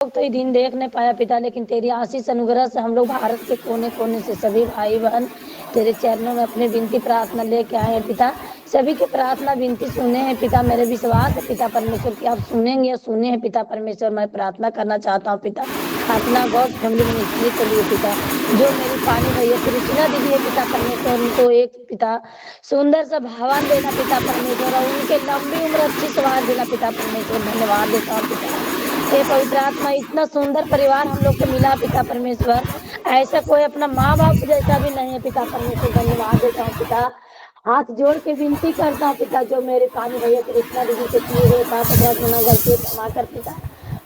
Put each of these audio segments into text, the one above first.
लोग तो ये दिन देख नहीं पाया पिता, लेकिन तेरी आशीष अनुग्रह से हम लोग भारत के कोने कोने से सभी भाई बहन तेरे चरणों में अपनी विनती प्रार्थना लेके आए हैं पिता। सभी की प्रार्थना विनती सुने हैं पिता। मेरे विश्वास है पिता परमेश्वर की आप सुनेंगे, सुने हैं पिता परमेश्वर। मैं प्रार्थना करना चाहता हूँ पिता अपना गॉड फैमिली मिनिस्ट्री के लिए पिता। जो मेरी पानी भैया कृष्णा दीदी है पिता परमेश्वर, उनको एक पिता सुंदर सा भवन देना पिता परमेश्वर, और उनके लंबी उम्र अच्छी स्वास्थ्य देना पिता परमेश्वर। धन्यवाद देता हूँ पिता। हे पवित्र आत्मा, इतना सुंदर परिवार हम लोग को मिला पिता परमेश्वर, ऐसा कोई अपना माँ बाप जैसा भी नहीं है पिता परमेश्वर। धन्यवाद देता हूँ पिता। हाथ जोड़ के विनती करता हूँ पिता, जो मेरे पानी भैया कृष्णा दीदी से किए हुए पाप अपराध गुना गलती क्षमा कर पिता।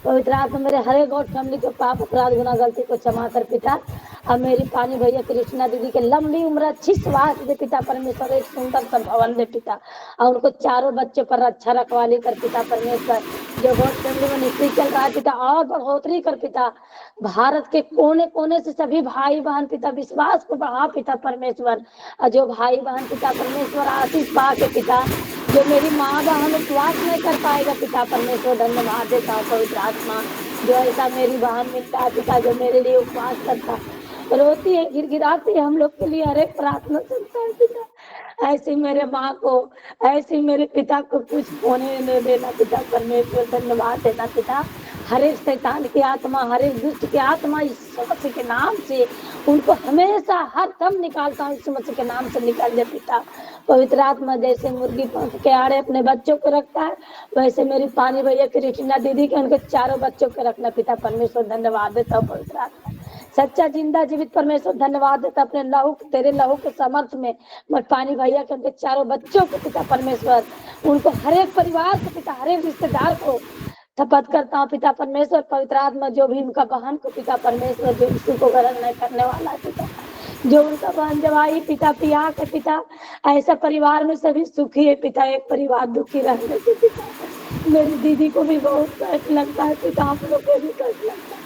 पवित्र आत्मा मेरे हरे गॉड फैमिली के पाप अपराध गुना गलती को क्षमा कर पिता। अब मेरी पानी भैया कृष्णा दीदी के लंबी उम्र अच्छी स्वास्थ्य दे पिता परमेश्वर, एक सुंदर सा भवन दे पिता, और उनको चारों बच्चों पर अच्छा रखवाली कर पिता परमेश्वर। जो गॉड फैमिली में निश्चित चल रहा है पिता, और बढ़ोतरी कर पिता। भारत के कोने कोने से सभी भाई बहन पिता विश्वास को बढ़ा पिता परमेश्वर। और जो भाई बहन पिता परमेश्वर आशीष पा के पिता, जो मेरी माँ बहन उपवास नहीं कर पाएगा पिता परमेश्वर, धन्यवाद देता हूँ पवित्र आत्मा। जो ऐसा मेरी बहन मिलता है पिता, जो मेरे लिए उपवास करता है, रोती है, गिड़गिड़ाती है, हम लोग के लिए हर एक प्रार्थना सुनता है पिता। ऐसे मेरे माँ को, ऐसे मेरे पिता को कुछ होने नहीं देना पिता परमेश्वर। धन्यवाद देना पिता। हर एक शैतान की आत्मा, हर एक दुष्ट की आत्मा यीशु मसीह के नाम से उनको हमेशा हर दम निकालता हूँ, यीशु मसीह के नाम से निकाल दे पिता। पवित्र आत्मा जैसे मुर्गी पंख के आड़े अपने बच्चों को रखता है, वैसे मेरी पानी भैया कृष्णा दीदी के उनके चारों बच्चों को रखना पिता परमेश्वर। धन्यवाद देता हूँ पवित्र आत्मा। सच्चा जिंदा जीवित परमेश्वर, धन्यवाद देता अपने लहू, तेरे लहू के समर्थ में मैं पानी भैया के उनके चारों बच्चों को पिता परमेश्वर, उनको हर एक परिवार को पिता, हर एक रिश्तेदार को शपथ करता हूँ पिता परमेश्वर। पवित्र आत्मा जो भी उनका बहन को पिता परमेश्वर, जो यीशु को ग्रहण नहीं करने वाला है पिता, जो उनका बहन जब आई पिता पिया के पिता, ऐसा परिवार में सभी सुखी है पिता, एक परिवार दुखी रहने से पिता। मेरी दीदी को भी बहुत कष्ट लगता है पिता, हम लोग को भी कष्ट लगता है।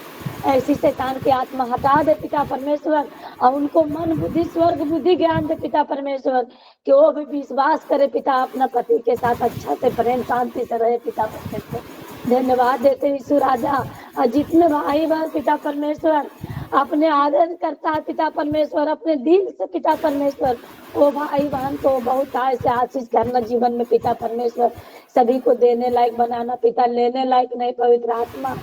ऐसी शैतान की आत्मा हटा दे पिता परमेश्वर, और उनको मन बुद्धि स्वर्ग बुद्धि ज्ञान दे पिता परमेश्वर, कि वो भी विश्वास करे पिता, अपना पति के साथ अच्छा से प्रेम शांति से रहे पिता परमेश्वर। धन्यवाद देते यीशु राजा। और जितने भाई बहन पिता परमेश्वर अपने आदर करता है पिता परमेश्वर, अपने दिल से पिता परमेश्वर, वो भाई बहन को बहुत से आशीष करना जीवन में पिता परमेश्वर, सभी को देने लायक बनाना पिता, लेने लायक नहीं पवित्र आत्मा,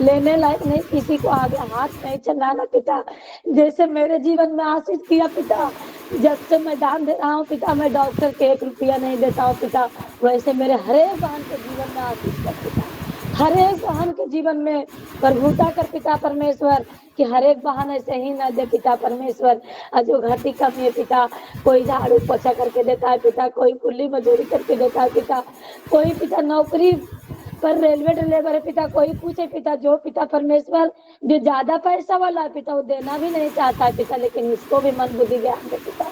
लेने लायक नहीं, किसी को आगे हाथ नहीं चलाना पिता। जैसे मेरे जीवन में आशीष किया पिता, जब से मैं दान दे रहा हूँ पिता, मैं डॉक्टर के 1 रुपया नहीं देता हूँ पिता, वैसे मेरे हर एक बहन के जीवन में आशीष कर पिता, हर एक बहन के जीवन में प्रभुता कर पिता परमेश्वर, कि हर एक बहन ऐसे ही न दे पिता परमेश्वर। जो घाटी कमी है पिता, कोई झाड़ू पोछा करके देता है पिता, कोई कुल्ली मजदूरी करके देता है पिता, कोई पिता नौकरी पर रेलवे ड्राइवर है पिता, कोई पूछे पिता, जो पिता परमेश्वर जो ज्यादा पैसा वाला है पिता, वो देना भी नहीं चाहता है पिता, लेकिन इसको भी मन बुद्धि ज्ञान दे पिता।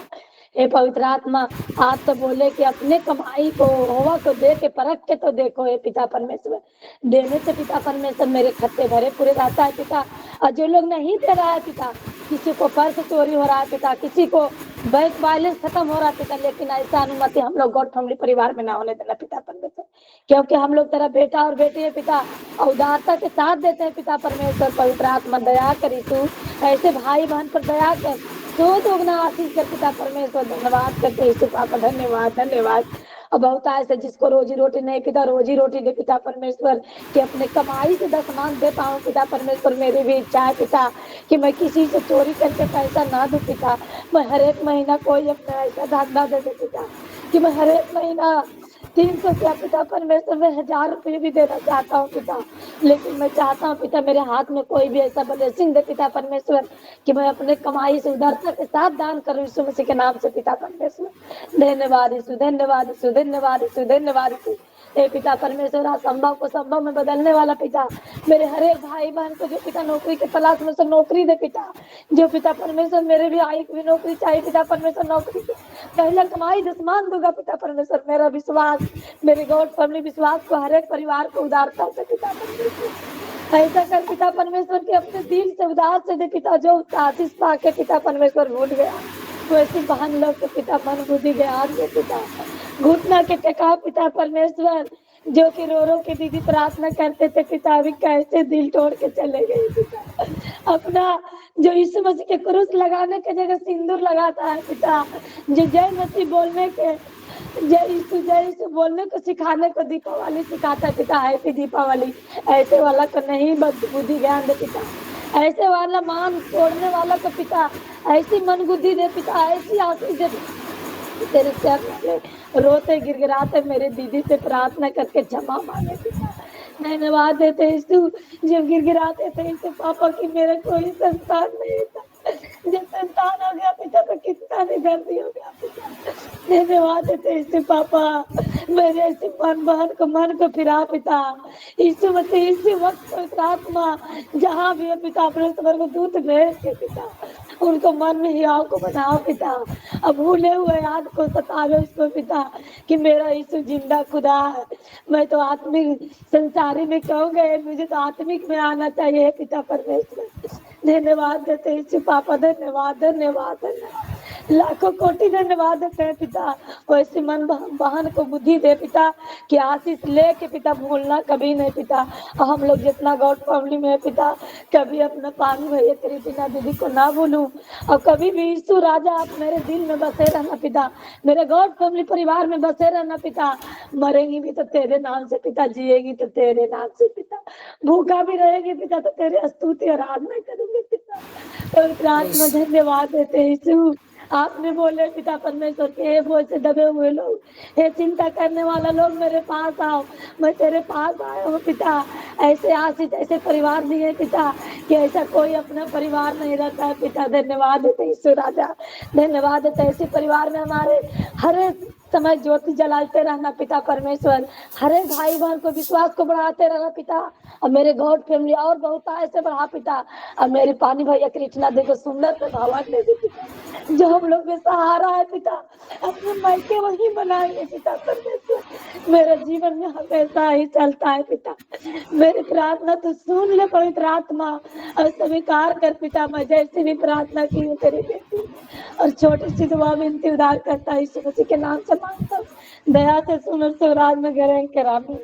हे पवित्र आत्मा, आप तो बोले कि अपने कमाई को होवा को दे के परख के तो देखो हे पिता परमेश्वर, देने से पिता परमेश्वर मेरे खत्ते भरे पूरे रहता है पिता। और जो लोग नहीं दे रहा है पिता, किसी को पर्स चोरी हो रहा है पिता, किसी को बैंक बैलेंस खत्म हो रहा है पिता, लेकिन ऐसा अनुमति हम लोग गॉड फैमिली परिवार में ना होने देना पिता परमेश्वर, क्योंकि हम लोग तेरा बेटा और बेटी है पिता, और उदारता के साथ देते हैं पिता परमेश्वर। पवित्र आत्मा दया करी तू, ऐसे भाई बहन पर दया कर, तो दोगुना आशीष कर पिता परमेश्वर। धन्यवाद करते यीशु पापा, धन्यवाद धन्यवाद। और बहुत ऐसे जिसको रोजी रोटी नहीं पिता, रोजी रोटी दे पिता परमेश्वर, कि अपने कमाई से दशमान दे पाऊँ पिता परमेश्वर। मेरी भी इच्छा है पिता, कि मैं किसी से चोरी करके पैसा ना दूं पिता, मैं हर एक महीना कोई अपना ऐसा धंधा दे दे पिता, कि मैं हर एक महीना 300 क्या पिता परमेश्वर, मैं 1000 रुपये भी देना चाहता हूँ पिता, लेकिन मैं चाहता हूँ पिता मेरे हाथ में कोई भी ऐसा ब्लेसिंग दे पिता परमेश्वर, कि मैं अपने कमाई से उदारता के साथ दान करूँ यीशु मसीह के नाम से पिता परमेश्वर। धन्यवाद यीशु, धन्यवाद यीशु, धन्यवाद यीशु, धन्यवाद यीशु। हे पिता परमेश्वर, असंभव को संभव में बदलने वाला पिता, मेरे हर एक भाई बहन को जो पिता नौकरी के तलाश में सब नौकरी दे पिता, जो पिता परमेश्वर मेरे भी आई भी नौकरी चाहिए पिता परमेश्वर, नौकरी पहला कमाई दसमान दूंगा पिता परमेश्वर। मेरा विश्वास, मेरे गॉड फैमिली विश्वास को हर एक परिवार को उदारता से पिता परमेश्वर ऐसा कर पिता परमेश्वर, के अपने दिल से उदार से दे पिता, जो आशीष पाके पिता परमेश्वर भूल गया, वैसे बहन लोग के पिता मन बुद्धि ज्ञान दे पिता, घुटना के टेका पिता परमेश्वर, जो कि रो रो के दीदी प्रार्थना करते थे पिता, अभी कैसे दिल तोड़ के चले गए पिता। अपना जो यीशु मसीह के क्रूस लगाने के जगह सिंदूर लगाता है पिता, जो जय मसीह बोलने के जय यीशु बोलने को सिखाने को दीपावली सिखाता है पिता, हैप्पी दीपावली। ऐसे वाला को नहीं बुद्धि ज्ञान दे पिता, ऐसे वाला मान तोड़ने वाला को पिता ऐसी मन बुद्धि दे पिता, ऐसी आशीष दे तेरे चरण में रोते गिड़गिड़ाते मेरे दीदी से प्रार्थना करके क्षमा मांगे पिता। धन्यवाद देते यीशु, जब गिड़गिड़ाते थे यीशु पापा की मेरा कोई संतान नहीं था, जब संतान हो गया पिता तो कितना निगर्दी हो गया पिता। धन्यवाद देते यीशु पापा, मेरे ऐसे मन को फिरा पिता। यीशु मसीह इसी वक्त पवित्र आत्मा जहाँ भी है पिता, अपने स्वर्ग दूत भेज के पिता उनको मन में हियाव को बनाओ पिता। अब भूले हुए याद को सतावे उसको पिता कि मेरा यीशु जिंदा खुदा है। मैं तो आत्मिक संसारी में क्यों गए, मुझे तो आत्मिक में आना चाहिए पिता परमेश्वर। धन्यवाद देते यीशु पापा, धन्यवाद धन्यवाद धन्यवाद, लाखों कोटि धन्यवाद देते हैं पिता। वैसे मन बहन को बुद्धि दे पिता कि आशीष ले के पिता भूलना कभी नहीं पिता। हम लोग जितना गॉड फैमिली में है पिता, कभी अपना पानी भैया कृष्णा दीदी को ना भूलूं, और कभी भी यीशु राजा आप मेरे दिल में बसे रहना पिता, मेरे गॉड फैमिली परिवार में बसे रहना पिता। मरेंगी भी तो तेरे नाम से पिता, जिएगी तो तेरे नाम से पिता, भूखा भी रहेगी पिता तो तेरे स्तुति और आराधना करूंगी पिता। पवित्र आत्मा धन्यवाद देते यीशु, आपने बोले पिता परमेश्वर के हे बोझ से दबे हुए लोग, हे चिंता करने वाला लोग मेरे पास आओ। मैं तेरे पास आया हूँ पिता। ऐसे आशीष ऐसे परिवार दिए पिता कि ऐसा कोई अपना परिवार नहीं रहता है पिता। धन्यवाद देते यीशु राजा, धन्यवाद देते ऐसे परिवार में हमारे हर समय ज्योति जलाते रहना पिता परमेश्वर। हर एक भाई बहन को विश्वास को बढ़ाते रहना पिता, और मेरे गॉड फैमिली और बहुत ऐसे बढ़ा पिता। और मेरे पानी भैया कृष्णा देखो सुंदर से भवन दे दे पिता, जो हम लोग में सहारा है पिता, अपने मायके वही बनाएंगे पिता परमेश्वर। मेरे जीवन में हमेशा ही चलता है पिता। मेरी प्रार्थना तो सुन ले पवित्र आत्मा और स्वीकार कर पिता। मैं जैसी भी प्रार्थना की हूँ तेरी बेटी और छोटी सी दुआ विनती उधार करता है यीशु मसीह के नाम से मांगता हूँ, दया से सुन और शिवराज में करें करामी।